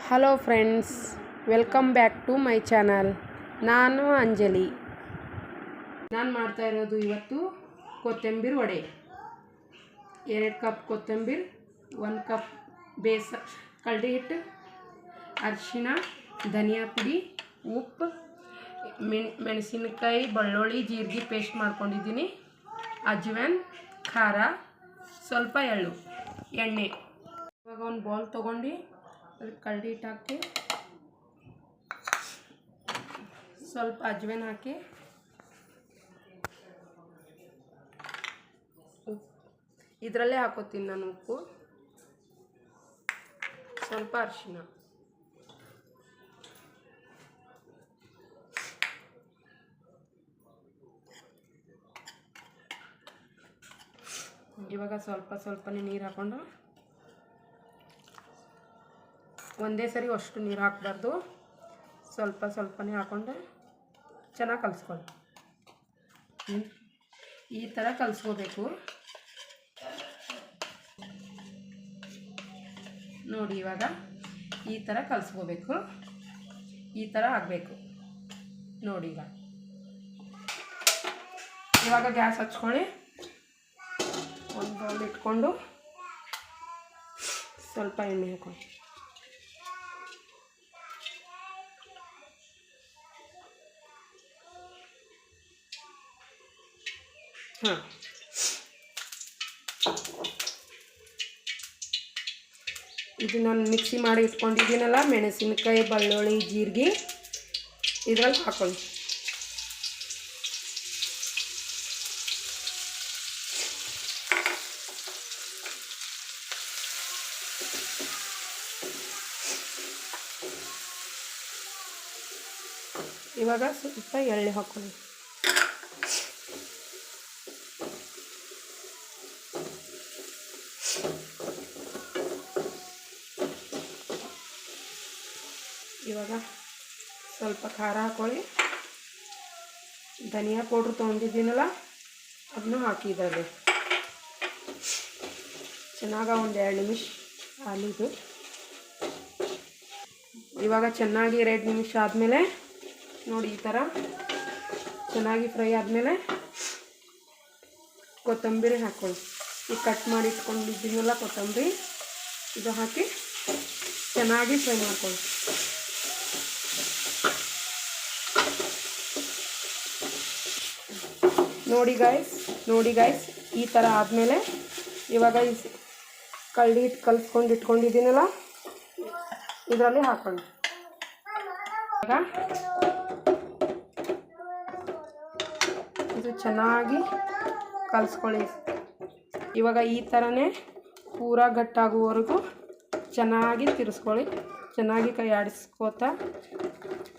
Hello friends, welcome back to my channel. ನಾನು ಅಂಜಲಿ. ನಾನು ಮಾಡ್ತಾ ಇರೋದು ಇವತ್ತು ಕೊತ್ತಂಬರಿ ವಡೆ. 2 ಕಪ್ ಕೊತ್ತಂಬರಿ, 1 ಕಪ್ ಕಡಲೆ ಹಿಟ್ಟು, ಅರಿಶಿಣ, ಧನಿಯಾ ಪುಡಿ, ಉಪ್ಪು, ಮೆಣಸಿನಕಾಯಿ, ಬೆಳ್ಳುಳ್ಳಿ, ಜೀರಿಗೆ ಪೇಸ್ಟ್ ಮಾಡ್ಕೊಂಡಿದ್ದೀನಿ, ಅಜ್ವಾನ್, ಖಾರ, ಸ್ವಲ್ಪ ಎಳ್ಳು, ಎಣ್ಣೆ. ಇವಾಗ ಒಂದು ಬೌಲ್ ತೊಗೊಂಡು ಅದಕ್ಕೆ ಕಡಲೆ ಹಿಟ್ಟು ಹಾಕಿ, ಸ್ವಲ್ಪ ಅಜ್ವಾನ್ ಹಾಕಿ, ಇದರಲ್ಲೇ ಹಾಕೋತೀನಿ ನಾನು ಉಪ್ಪು, ಸ್ವಲ್ಪ ಅರಿಶಿಣ. ಇವಾಗ ಸ್ವಲ್ಪನೇ ನೀರು ಹಾಕ್ಕೊಂಡು, ಒಂದೇ ಸರಿ ಅಷ್ಟು ನೀರು ಹಾಕಬಾರ್ದು, ಸ್ವಲ್ಪನೇ ಹಾಕ್ಕೊಂಡು ಚೆನ್ನಾಗಿ ಕಲಿಸ್ಕೊಳ್ಳಿ. ಈ ಥರ ಕಲಿಸ್ಕೋಬೇಕು ನೋಡಿ. ಇವಾಗ ಈ ಥರ ಕಲಿಸ್ಕೋಬೇಕು, ಈ ಥರ ಆಗಬೇಕು ನೋಡಿ. ಇವಾಗ ಗ್ಯಾಸ್ ಹಚ್ಕೊಳ್ಳಿ, ಒಂದು ಬೌಲ್ ಇಟ್ಕೊಂಡು ಸ್ವಲ್ಪ ಎಣ್ಣೆ ಹಾಕೊಳ್ಳಿ. ಇದು ನಾನು ಮಿಕ್ಸಿ ಮಾಡಿ ಇಟ್ಕೊಂಡಿದ್ದೀನಲ್ಲ, ಮೆಣಸಿನಕಾಯಿ, ಬೆಳ್ಳುಳ್ಳಿ, ಜೀರಿಗೆ ಇದ್ರಲ್ಲಿ ಹಾಕೊಳ್ಳಿ. ಇವಾಗ ಸ್ವಲ್ಪ ಎಳ್ಳು ಹಾಕೊಳ್ಳಿ. ಇವಾಗ ಸ್ವಲ್ಪ ಖಾರ ಹಾಕೊಳ್ಳಿ. ಧನಿಯಾ ಪೌಡ್ರ್ ತೊಗೊಂಡಿದ್ದೀನಲ್ಲ ಅದನ್ನು ಹಾಕಿದ್ದಾರೆ. ಚೆನ್ನಾಗಿ ಒಂದು 2 ನಿಮಿಷ ಆಲಿದು. ಇವಾಗ ಚೆನ್ನಾಗಿ 2 ನಿಮಿಷ ಆದಮೇಲೆ ನೋಡಿ, ಈ ಥರ ಚೆನ್ನಾಗಿ ಫ್ರೈ ಆದಮೇಲೆ ಕೊತ್ತಂಬರಿ ಹಾಕ್ಕೊಳ್ಳಿ. ಈ ಕಟ್ ಮಾಡಿ ಇಟ್ಕೊಂಡಿದ್ದೀನಲ್ಲ ಕೊತ್ತಂಬರಿ, ಇದು ಹಾಕಿ ಚೆನ್ನಾಗಿ ಫ್ರೈ ಮಾಡ್ಕೊಳ್ಳಿ. ನೋಡಿ ಗಾಯ್ಸ್, ಈ ಥರ ಆದಮೇಲೆ ಇವಾಗ ಈ ಕಡಲೆ ಹಿಟ್ಟು ಕಲಿಸ್ಕೊಂಡು ಇಟ್ಕೊಂಡಿದ್ದೀನಲ್ಲ ಇದರಲ್ಲಿ ಹಾಕೊಳ್ಳಿ. ಇವಾಗ ಇದು ಚೆನ್ನಾಗಿ ಕಲಿಸ್ಕೊಳ್ಳಿ. ಇವಾಗ ಈ ಥರನೇ ಪೂರಾ ಗಟ್ಟಾಗುವವರೆಗೂ ಚೆನ್ನಾಗಿ ತಿರ್ಸ್ಕೊಳ್ಳಿ. ಚೆನ್ನಾಗಿ ಕೈ ಆಡಿಸ್ಕೋತಾ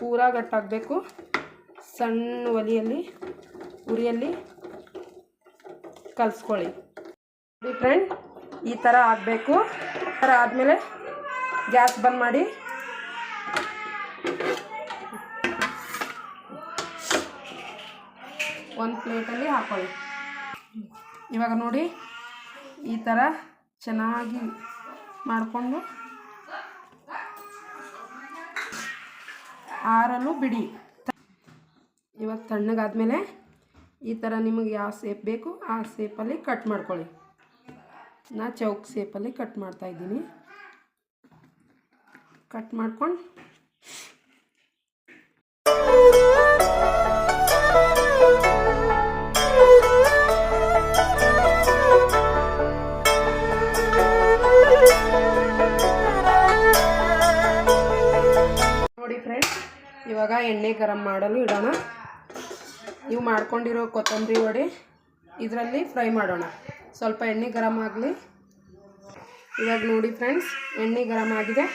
ಪೂರಾ ಗಟ್ಟಾಗಬೇಕು. ಸಣ್ಣ ಉರಿಯಲ್ಲಿ ಕಲಿಸ್ಕೊಳ್ಳಿ. ನೋಡಿ ಫ್ರೆಂಡ್, ಈ ಥರ ಆಗಬೇಕು. ಈ ಥರ ಆದಮೇಲೆ ಗ್ಯಾಸ್ ಬಂದ್ ಮಾಡಿ ಒಂದು ಪ್ಲೇಟಲ್ಲಿ ಹಾಕೊಳ್ಳಿ. ಇವಾಗ ನೋಡಿ, ಈ ಥರ ಚೆನ್ನಾಗಿ ಮಾಡಿಕೊಂಡು ಆರಲು ಬಿಡಿ. ಇವಾಗ ತಣ್ಣಗಾದ್ಮೇಲೆ ಈ ಥರ ನಿಮಗೆ ಯಾವ ಶೇಪ್ ಬೇಕು ಆ ಶೇಪಲ್ಲಿ ಕಟ್ ಮಾಡ್ಕೊಳ್ಳಿ. ನಾ ಚೌಕ್ ಶೇಪಲ್ಲಿ ಕಟ್ ಮಾಡ್ತಾಯಿದ್ದೀನಿ. ಕಟ್ ಮಾಡ್ಕೊಂಡು ನೋಡಿ ಫ್ರೆಂಡ್ಸ್, ಇವಾಗ ಎಣ್ಣೆ ಗರಂ ಮಾಡಲು ಇಡೋಣ. ನೀವು ಮಾಡ್ಕೊಂಡಿರೋ ಕೊತ್ತಂಬರಿ ವಡೆ ಇದರಲ್ಲಿ ಫ್ರೈ ಮಾಡೋಣ. ಸ್ವಲ್ಪ ಎಣ್ಣೆ ಗರಂ ಆಗಲಿ. ಇವಾಗ ನೋಡಿ ಫ್ರೆಂಡ್ಸ್, ಎಣ್ಣೆ ಗರಂ ಆಗಿದೆ.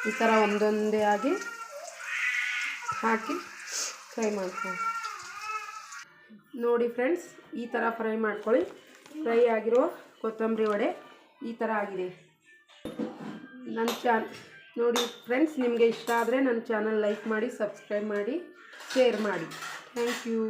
ಈ ಥರ ಒಂದೊಂದೇ ಆಗಿ ಹಾಕಿ ಫ್ರೈ ಮಾಡ್ಕೊಳ್ಳಿ. ನೋಡಿ ಫ್ರೆಂಡ್ಸ್, ಈ ಥರ ಫ್ರೈ ಮಾಡ್ಕೊಳ್ಳಿ. ಫ್ರೈ ಆಗಿರೋ ಕೊತ್ತಂಬರಿ ವಡೆ ಈ ಥರ ಆಗಿದೆ. ನೋಡಿ ಫ್ರೆಂಡ್ಸ್, ನಿಮಗೆ ಇಷ್ಟ ಆದರೆ ನನ್ನ ಚಾನಲ್ ಲೈಕ್ ಮಾಡಿ, ಸಬ್ಸ್ಕ್ರೈಬ್ ಮಾಡಿ, ಶೇರ್ ಮಾಡಿ. Thank you.